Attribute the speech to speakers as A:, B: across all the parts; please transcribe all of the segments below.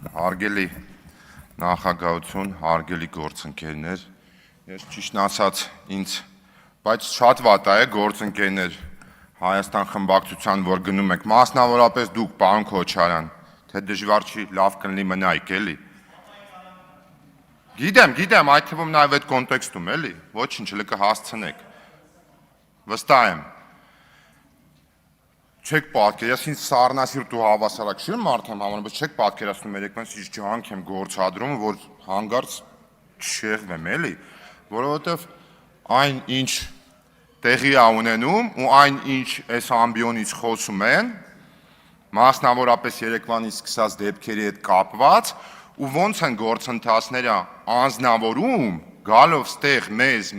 A: Հարգելի նախագահություն, հարգելի գործընկերներ, ես ճիշտն ասած ինձ, բայց շատ վատ է գործընկերներ Հայաստան խմբակցության, որ գնում եք, մասնավորապես դուք, պարոն Քոչարյան, թե դժվար չի, լավ կլինի մնայիք, էլի։ Գիտեմ, այդ թվում նաև այդ կոնտեքստում, էլի, ոչինչ, լը կհասցնեք, վստահ եմ։ Չեք պատկեր, ես ինձ սառնասիրտ ու հավասարակշիռ մարդ եմ համարում, բայց չեք պատկերացնում երեկվանից ինչ ջանք եմ գործադրում, որ հանգարց չշեղվեմ, էլի, որովհետև այն ինչ տեղի է ունենում ու այն ինչ այս ամբիոնից խոսում են, մասնավորապես երեկվանից սկսած դեպքերի հետ կապված, ու ոնց են գործընթացները անձնավորում, գալով ստեղ մեզ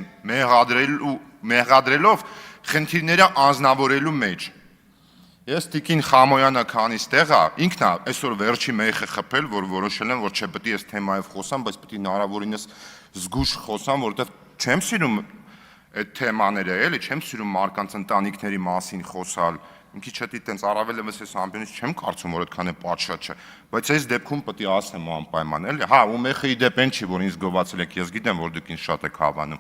A: մեղադրելով խնդիրները անձնավորելու մեջ։ Ես Տիկին Խամոյանը քանից տեղ է, ինքն է այսօր վերջի մեխը խփել, որ որոշել եմ, որ չէ պետք է այս թեմայով խոսամ, բայց պետք է հնարավորինս զգուշ խոսամ, որովհետև չեմ սիրում այդ թեմաները, էլի, չեմ սիրում մարդկանց ընտանիքների մասին խոսալ։ Մի քիչ հետի տենց առավելևս այս ամբիոնից չեմ կարծում, որ այդքան է պատշաճ չէ, բայց այս դեպքում պետք է ասեմ անպայման, էլի։ Հա, ու մեխը ի դեպ են չի, որ ինձ գովացել եք, ես գիտեմ, որ դուք ինձ շատ եք հավանում։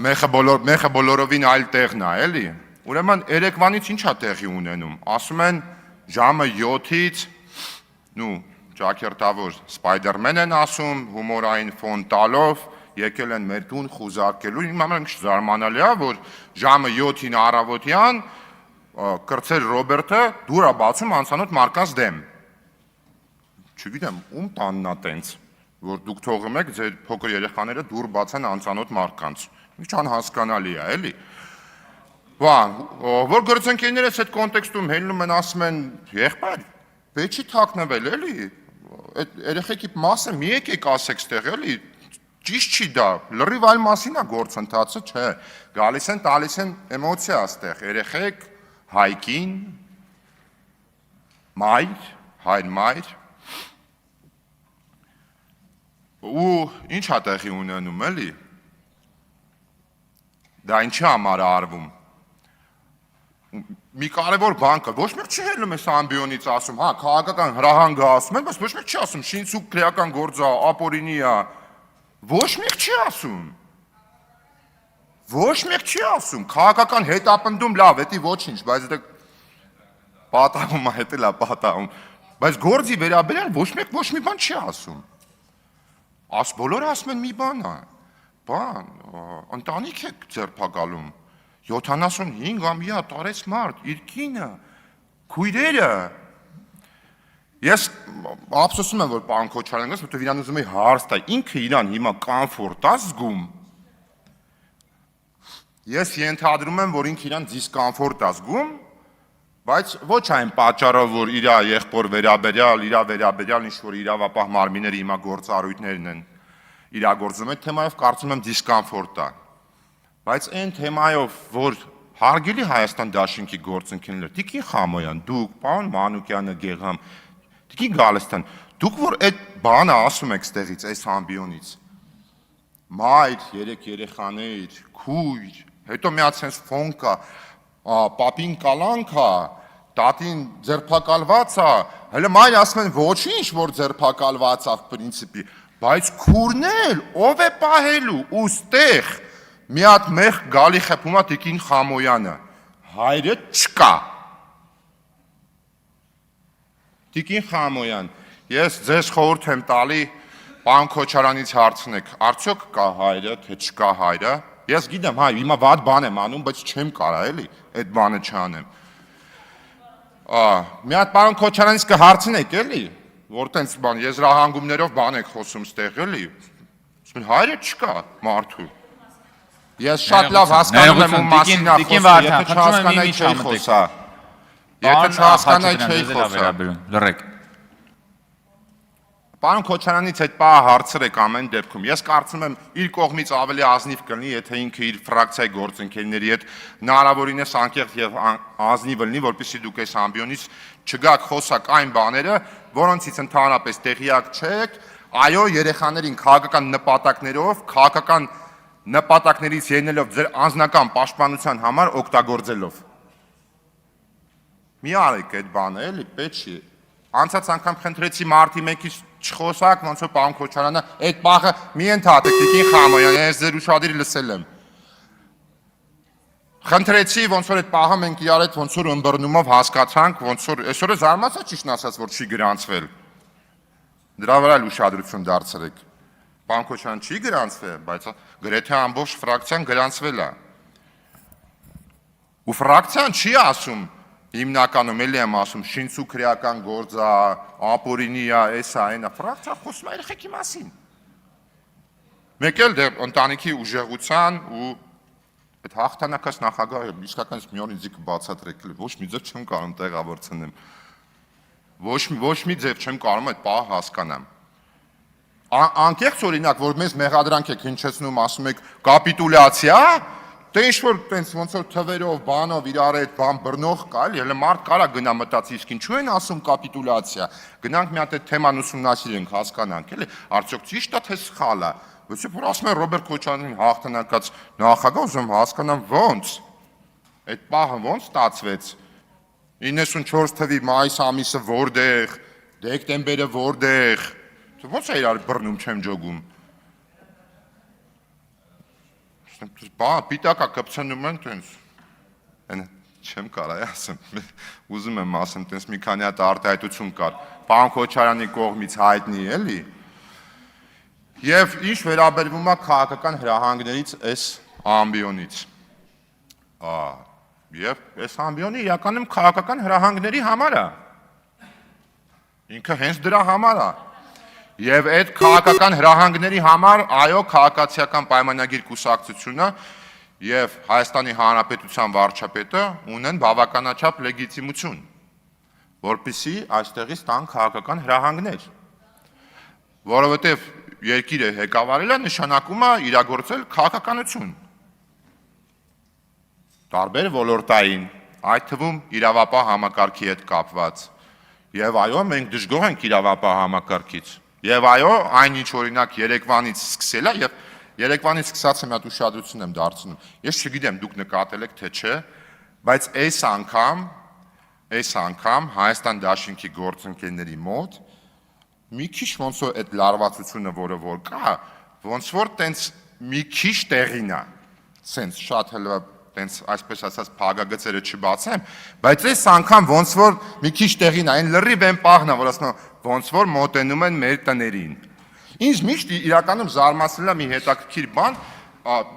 A: Մեխը բոլորովին այլ տեղն է, էլի։ Ուրեմն երեկվանից ինչ է տեղի ունենում, ասում են ժամը 7-ից, ճակերտավոր Սպայդերմեն են ասում, հումորային ֆոն տալով, եկել են մեր տուն խուզարկելու, իմ համար ինչ զարմանալի է, որ ժամը 7-ին առավոտյան կրծեր Ռոբերտը դուր է բացում անծանոթ մարդկանց դեմ։ Չգիտեմ, ում տանն է տենց, որ դուք թողում եք ձեր փոքր երեխաները դուր բացեն անծանոթ մարդկանց, ինչ անհասկանալի է, էլի։ Որ գործընկերներս այդ կոնտեքստում հելնում են, ասում են, եղբայր, պետք չի թաքնվել, էլի, այդ երեխեքի մասը մի եկեք ասեք ստեղ, էլի, ճիշտ չի դա, լրիվ այլ մասին է գործընթացը, չէ, գալիս են, տալիս են էմոցիա ստեղ, երեխեք, հայկին, հայր, ու ինչ է տեղի ունենում, էլի, դա ինչի համար է արվում։ Մի կարևոր բան կա, ոչ մեկ չի հելնում այս ամբիոնից ասում, հա, քաղաքական հրահանգ ասում են, բայց ոչ մեկ չի ասում, շինցուկ քրեական գործը, ապօրինի է, ոչ մեկ չի ասում, քաղաքական հետապնդում լավ, հետի ոչինչ, բայց դա պատահում է, հետել է պատահում, բայց գործի վերաբերյալ ոչ մեկ ոչ մի բան չի ասում, բոլորը ասում են մի բան է, ընտանիք եք ձերբակալում, 75 ամյա տարեց մարդ, իր կինը, քույրերը, ես ափսոսում եմ, որ պարոն Քոչարյան գաս, որտեղ իրան ուզում էի հարց տալ, ինքը իրան հիմա կամֆորտ է զգում, ես ենթադրում եմ, որ ինքը իրան դիսկամֆորտ է զգում, բայց ոչ այն պատճառով, որ իր եղբոր վերաբերյալ ինչ-որ իրավապահ մարմինները հիմա գործառույթներն են իրագործում այդ թեմայով, կարծում եմ դիսկամֆորտ է, բայց այն թեմայով, որ հարգելի Հայաստան դաշինքի գործընկերներ, Տիկին Խամոյան, դուք, պարոն Մանուկյանը, Գեգամ, Տիկին Գալստյան, դուք որ այդ բանը ասում եք ստեղից, այս ամբիոնից, մայր, 3 երեխաներ, քույր, հետո մի հատ սենց ֆոն կա, պապին կալանք է, տատին ձերբակալված է, հələ մայր ասում են ոչինչ, որ ձերբակալված է պրինցիպի, բայց քուրն էլ, ով է պահելու, ու ստեղ մի հատ մեղ գալի խփում է Տիկին Խամոյանը, հայրը չկա։ Տիկին Խամոյան, ես ձեզ խորհուրդ եմ տալի, պարոն Քոչարյանից հարցնեք, արդյոք կա հայրը, թե չկա հայրը, ես գիտեմ, հա, հիմա վատ բան եմ անում, բայց չեմ կարա, էլի, այդ բանը չանեմ։ Մի հատ պարոն Քոչարյանից կհարցնեք, էլի, որ տենց բան, եզրահանգումներով բան եք խոսում ստեղ, էլի, հայրը չկա մարդու։ Ես շատ լավ հասկանում եմ ում մասին է խոսքը, եթե չհասկանայի չէի խոսա։
B: Լռեք։
A: Պարոն Քոչարյանից այդ պահը հարցրեք ամեն դեպքում, ես կարծում եմ իր կողմից ավելի ազնիվ կլինի, եթե ինքը իր ֆրակցիայի գործընկերների հետ հնարավորինս անկեղծ եւ ազնիվ լինի, որպեսզի դուք այս ամբիոնից չգաք խոսակ այն բաները, որոնցից ընդհանրապես տեղյակ չեք, այո, երեխաներին քաղաքական նպատակներով, քաղաքական նպատակներից ելնելով ձեր անձնական պաշտպանության համար օգտագործելով։ Մի արեք այդ բանը, էլի, պետք չի։ Անցած անգամ խնդրեցի մարտի մեկից չխոսակ, ոնց որ պարոն Քոչարյանը, այդ պահը մի ընդհատեք, Տիկին Խամոյան, ես ձեր ուշադիր լսել եմ։ Խնդրեցի, ոնց որ այդ պահը մենք իրար հետ ոնց որ ըմբռնումով հասկացանք, ոնց որ այսօր է զարմացա ճիշտն ասած, որ չի գրանցվել։ Դրա վրա էլ ուշադրություն դարձրեք։ Պարոն Քոչարյան չի գրանցվել, բայց գրեթե ամբողջ ֆրակցիան գրանցվել է։ Ու ֆրակցիան չի ասում, հիմնականում էլի եմ ասում, շինցու քրեական գործա, ապօրինիա, էսա, այնա, ֆրակցիան խոսում է երեխեքի մասին։ Մեկ էլ դե ընտանիքի ուժեղության ու այդ հաղթանակած նախագահը իսկականից մի օր ինձ կբացատրեք, ոչ մի ձև չեմ կարող տեղավորցնեմ։ Ոչ մի ձև չեմ կարող այդ պահը հասկանամ։ Անկեղծ օրինակ, որ մեզ մեղադրանք եք հնչեցնում, ասում եք կապիտուլյացիա, դե ինչ-որ տենց ոնց որ թվերով, բանով իրար հետ բան բռնող կա, էլի, հələ մարդ կարա գնա մտածի, իսկ ինչու են ասում կապիտուլյացիա։ Գնանք մի հատ այդ թեման ուսումնասիրենք, հասկանանք, էլի, արդյոք ճիշտ է թե սխալ է։ Ոչ որ ասում են Ռոբերտ Քոչարյանին հաղթանակած նախագահ, ուզում հասկանամ ոնց։ Այդ պահը ոնց ստացվեց։ 94 թվի մայիս ամիսը որտեղ, դեկտեմբերը որտեղ։ Ոնց է իրար բռնում չեմ ջոգում։ Բա պիտակա կպցնում են տենց։ Այն չեմ կարա ասեմ։ Ուզում եմ ասեմ, տենց մի քանի հատ արտահայտություն կար։ Պարոն Քոչարյանի կողմից հայտնի էլի։ Եվ ինչ վերաբերվում է քաղաքական հրահանգներից այս ամբիոնից։ Եվ այս ամբիոնը իրականում քաղաքական հրահանգների համար է։ Ինքը հենց դրա համար է։ Եվ այդ քաղաքական հրահանգների համար, այո, քաղաքացիական պայմանագիր կուսակցությունը եւ Հայաստանի Հանրապետության վարչապետը ունեն բավականաչափ լեգիտիմություն, որպեսզի այստեղից տան քաղաքական հրահանգներ, որովհետեւ երկիրը ղեկավարելը նշանակում է իրագործել քաղաքականություն։ Տարբեր ոլորտային, այդ թվում իրավապահ համակարգի հետ կապված։ Եվ այո, մենք դժգոհ ենք իրավապահ համակարգից։ Եվ այո, այնինչ օրինակ երեկվանից սկսել է եւ երեկվանից սկսած եմ հատ ուշադրություն եմ դարձնում։ Ես չգիտեմ դուք նկատել եք թե չէ, բայց այս անգամ Հայաստան Դաշինքի գործընկերների մոտ մի քիչ ոնց որ այդ լարվածությունը, որը որ կա, ոնց որ տենց մի քիչ տեղին է։ Սենց շատ հələ տենց այսպես ասած փագագծերը չբացեմ, բայց այս անգամ ոնց որ մի քիչ տեղին է, այն լրիվ են պահն է, որ ասում ոնց որ մոտենում են մեր տներին։ Ինձ միշտ իրականում զարմացրել է մի հետաքրքիր բան,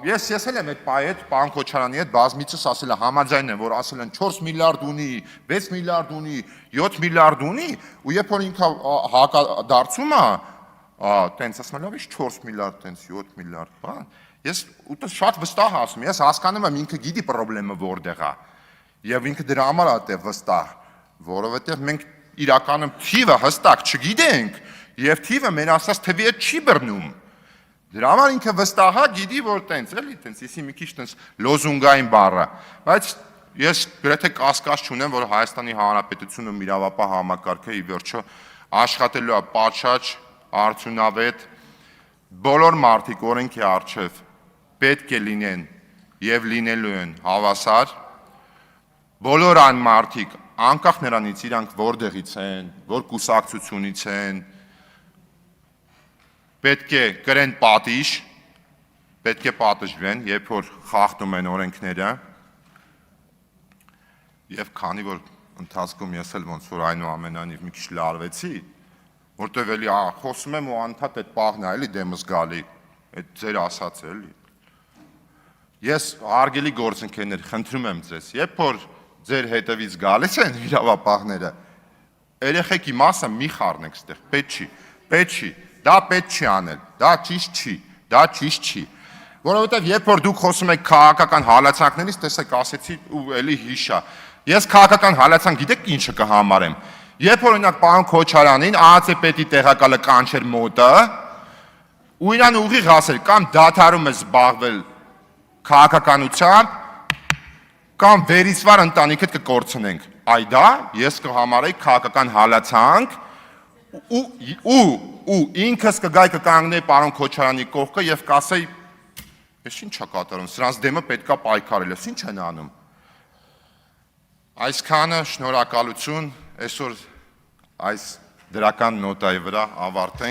A: ես էլ եմ այդ պահի հետ պարոն Քոչարյանի հետ բազմիցս ասել եմ, համաձայն եմ, որ ասել են 4 միլիարդ ունի, 6 միլիարդ ունի, 7 միլիարդ ունի, ու երբ որ ինքը հակադարձում է, տենց ասում եմ, լավ, ինչ 4 միլիարդ, տենց 7 միլիարդ, բան։ Ես ուտը շատ վստահ ասում, ես հասկանում եմ ինքը գիտի խնդրեմը որտեղ է, եւ ինքը դրա համար է դե վստահ, որովհետեւ մենք իրականում թիվը հստակ չգիտենք, եւ թիվը մեր ասած թվի հետ չի բռնում։ Դրա համար ինքը վստահ է, գիտի, որ տենց էլի, տենց իսի մի քիչ տենց լոզունգային բառ է, բայց ես գրեթե կասկած չունեմ, որ Հայաստանի Հանրապետությունը իրավապահ համակարգը ի վերջո աշխատելու է պատշաճ, արդյունավետ, բոլոր մարդիկ օրենքի առջև պետք է լինեն եւ լինելու են հավասար, բոլոր այն մարդիկ, անկախ նրանից իրանք որտեղից են, որ կուսակցությունից են, պետք է կրեն պատիժ, պետք է պատժվեն, երբ որ խախտում են օրենքները, եւ քանի որ ընթացքում ես էլ ոնց որ այնուամենայնիվ մի քիչ լարվեցի, որտեւ էլի խոսում եմ ու անդադ այդ պահն է էլի դեմս գալի, այդ ձեր ասած էլի։ Ես հարգելի գործընկերներ, խնդրում եմ ձեզ, երբ որ ձեր հետևից գալիս են իրավապահները, երեխեքի մասը մի խառնեք ստեղ, պետք չի, դա պետք չի անել, դա ճիշտ չի, որովհետև երբ որ դուք խոսում եք քաղաքական հալածանքներից, տեսեք ասեցի ու էլի հիշա, ես քաղաքական հալածանք գիտեք ինչը կհամարեմ, երբ որ օրինակ պարոն Քոչարյանին ԱԱՑ պետի տեղակալը կանչեր մոտը, ու իրան ուղիղ ասել կամ դադարում է զբաղվել քաղաքականությամբ, կամ վերիսվար ընտանիքդ կկորցնենք, այ դա ես կհամարեի քաղաքական հալածանք ու ինքս կգայ կկանգնեի պարոն Քոչարյանի կողքը եւ կասեի, ես ինչ է կատարում, սրանց դեմը պետքա պայքարել, ես ինչ են անում։ Այսքանը շնորհակալություն, այսօր այս դրական նոտայի վրա ավարտենք։